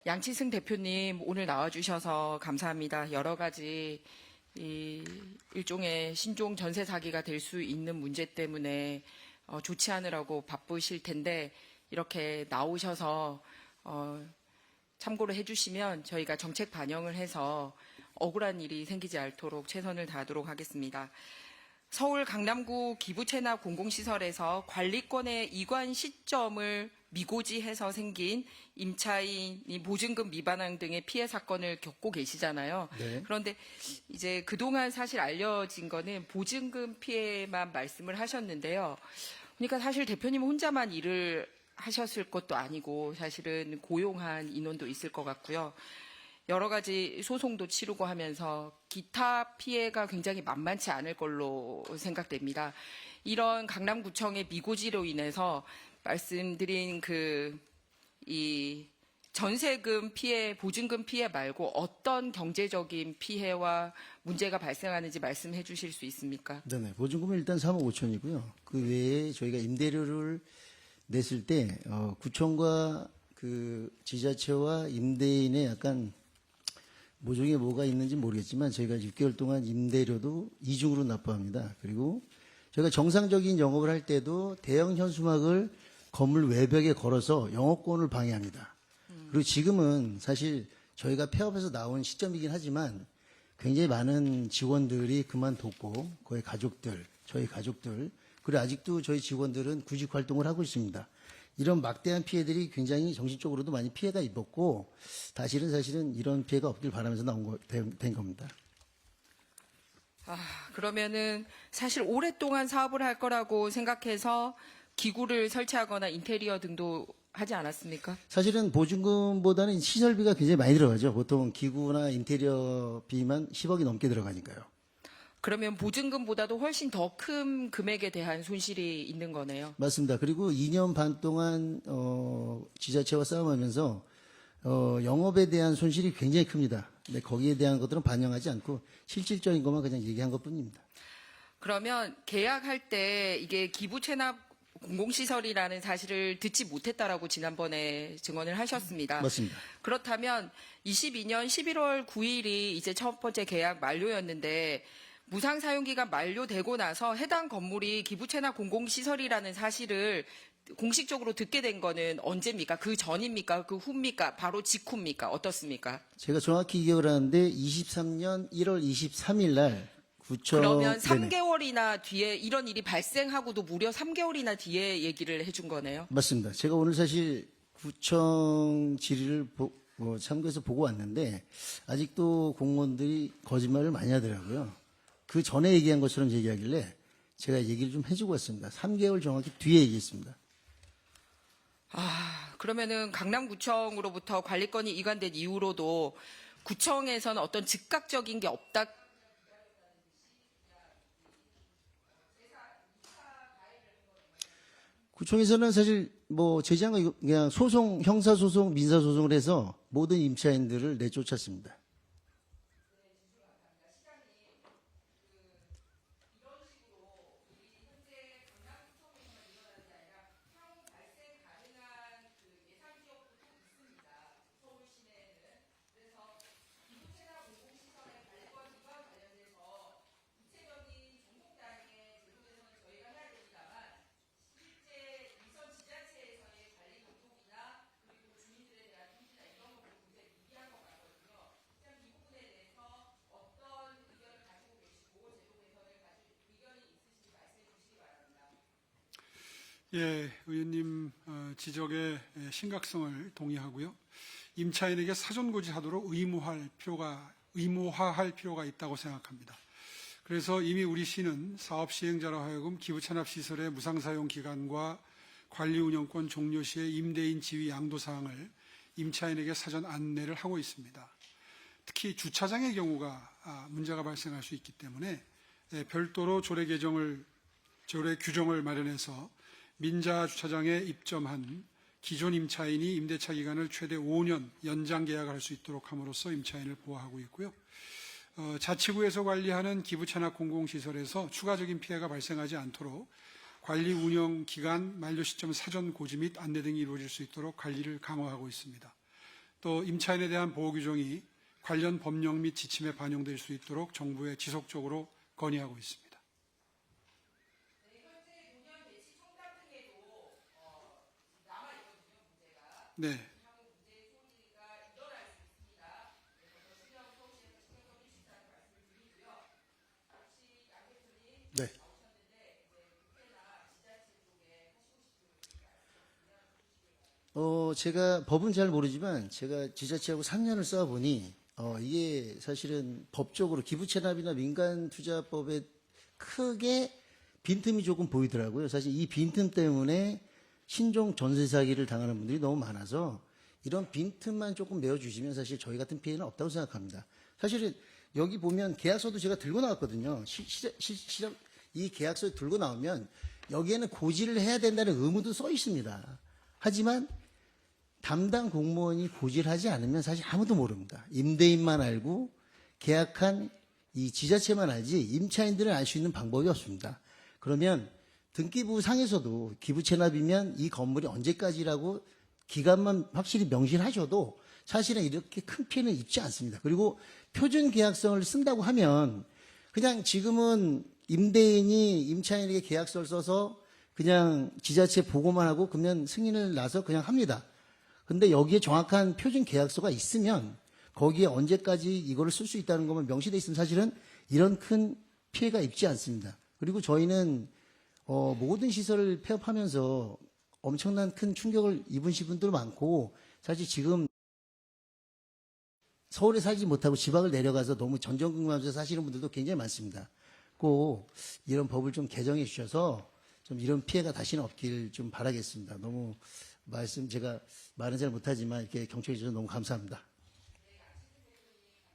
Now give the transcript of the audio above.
양치승 대표님 오늘 나와주셔서 감사합니다. 여러 가지 일종의 신종 전세 사기가 될 수 있는 문제 때문에 조치하느라고 바쁘실 텐데 이렇게 나오셔서 참고를 해주시면 저희가 정책 반영을 해서 억울한 일이 생기지 않도록 최선을 다하도록 하겠습니다. 서울 강남구 기부채납 공공시설에서 관리권의 이관 시점을 미고지해서 생긴 임차인이 보증금 미반환 등의 피해 사건을 겪고 계시잖아요. 네. 그런데 이제 그동안 사실 알려진 거는 보증금 피해만 말씀을 하셨는데요. 그러니까 사실 대표님 혼자만 일을 하셨을 것도 아니고 사실은 고용한 인원도 있을 것 같고요. 여러 가지 소송도 치르고 하면서 기타 피해가 굉장히 만만치 않을 걸로 생각됩니다. 이런 강남구청의 미고지로 인해서 말씀드린 이 전세금 피해, 보증금 피해 말고 어떤 경제적인 피해와 문제가 발생하는지 말씀해 주실 수 있습니까? 네네. 보증금은 일단 3억 5천이고요. 그 외에 저희가 임대료를 냈을 때 구청과 그 지자체와 임대인의 약간 모종에 뭐가 있는지 모르겠지만 저희가 6개월 동안 임대료도 이중으로 납부합니다. 그리고 저희가 정상적인 영업을 할 때도 대형 현수막을 건물 외벽에 걸어서 영업권을 방해합니다. 그리고 지금은 사실 저희가 폐업해서 나온 시점이긴 하지만 굉장히 많은 직원들이 그만뒀고 거의 가족들, 저희 가족들 그리고 아직도 저희 직원들은 구직 활동을 하고 있습니다. 이런 막대한 피해들이 굉장히 정신적으로도 많이 피해가 입었고 사실은 이런 피해가 없길 바라면서 된 겁니다. 그러면은 사실 오랫동안 사업을 할 거라고 생각해서 기구를 설치하거나 인테리어 등도 하지 않았습니까? 사실은 보증금보다는 시설비가 굉장히 많이 들어가죠. 보통 기구나 인테리어비만 10억이 넘게 들어가니까요. 그러면 보증금보다도 훨씬 더 큰 금액에 대한 손실이 있는 거네요. 맞습니다. 그리고 2년 반 동안 지자체와 싸움하면서 영업에 대한 손실이 굉장히 큽니다. 근데 거기에 대한 것들은 반영하지 않고 실질적인 것만 그냥 얘기한 것뿐입니다. 그러면 계약할 때 이게 기부채납 공공시설이라는 사실을 듣지 못했다라고 지난번에 증언을 하셨습니다. 맞습니다. 그렇다면 22년 11월 9일이 이제 첫 번째 계약 만료였는데 무상 사용기간 만료되고 나서 해당 건물이 기부채납 공공시설이라는 사실을 공식적으로 듣게 된 거는 언제입니까? 그 전입니까? 그 후입니까? 바로 직후입니까? 어떻습니까? 제가 정확히 기억을 하는데 23년 1월 23일 날 구청 그러면 네네. 3개월이나 뒤에 이런 일이 발생하고도 무려 3개월이나 뒤에 얘기를 해준 거네요. 맞습니다. 제가 오늘 사실 구청 질의를 참고해서 보고 왔는데 아직도 공무원들이 거짓말을 많이 하더라고요. 그 전에 얘기한 것처럼 얘기하길래 제가 얘기를 좀 해주고 왔습니다. 3개월 정확히 뒤에 얘기했습니다. 그러면은 강남구청으로부터 관리권이 이관된 이후로도 구청에서는 어떤 즉각적인 게 없다. 구청에서는 사실 제지한 거 그냥 형사소송, 민사소송을 해서 모든 임차인들을 내쫓았습니다. 예, 의원님 지적의 심각성을 동의하고요. 임차인에게 사전 고지하도록 의무화할 필요가 있다고 생각합니다. 그래서 이미 우리 시는 사업 시행자로 하여금 기부채납시설의 무상사용 기간과 관리운영권 종료 시의 임대인 지위 양도 사항을 임차인에게 사전 안내를 하고 있습니다. 특히 주차장의 경우가 문제가 발생할 수 있기 때문에 별도로 조례 규정을 마련해서 민자 주차장에 입점한 기존 임차인이 임대차 기간을 최대 5년 연장 계약을 할 수 있도록 함으로써 임차인을 보호하고 있고요. 자치구에서 관리하는 기부채납 공공시설에서 추가적인 피해가 발생하지 않도록 관리 운영 기간 만료 시점 사전 고지 및 안내 등이 이루어질 수 있도록 관리를 강화하고 있습니다. 또 임차인에 대한 보호 규정이 관련 법령 및 지침에 반영될 수 있도록 정부에 지속적으로 건의하고 있습니다. 네. 네. 제가 법은 잘 모르지만 제가 지자체하고 3년을 싸워보니 이게 사실은 법적으로 기부채납이나 민간투자법에 크게 빈틈이 조금 보이더라고요. 사실 이 빈틈 때문에 신종 전세 사기를 당하는 분들이 너무 많아서 이런 빈틈만 조금 메워주시면 사실 저희 같은 피해는 없다고 생각합니다. 사실은 여기 보면 계약서도 제가 들고 나왔거든요. 이 계약서 들고 나오면 여기에는 고지를 해야 된다는 의무도 써 있습니다. 하지만 담당 공무원이 고지를 하지 않으면 사실 아무도 모릅니다. 임대인만 알고 계약한 이 지자체만 알지 임차인들은 알 수 있는 방법이 없습니다. 그러면 등기부 상에서도 기부 체납이면 이 건물이 언제까지라고 기간만 확실히 명시를 하셔도 사실은 이렇게 큰 피해는 입지 않습니다. 그리고 표준 계약성을 쓴다고 하면 그냥 지금은 임대인이 임차인에게 계약서를 써서 그냥 지자체 보고만 하고 그러면 승인을 나서 그냥 합니다. 근데 여기에 정확한 표준 계약서가 있으면 거기에 언제까지 이거를 쓸 수 있다는 것만 명시되어 있으면 사실은 이런 큰 피해가 입지 않습니다. 그리고 저희는 모든 시설을 폐업하면서 엄청난 큰 충격을 입으신 분들 많고 사실 지금 서울에 살지 못하고 지방을 내려가서 너무 전전긍긍하면서 사시는 분들도 굉장히 많습니다. 꼭 이런 법을 좀 개정해 주셔서 좀 이런 피해가 다시는 없길 좀 바라겠습니다. 너무 제가 말은 잘 못하지만 이렇게 경청해 주셔서 너무 감사합니다.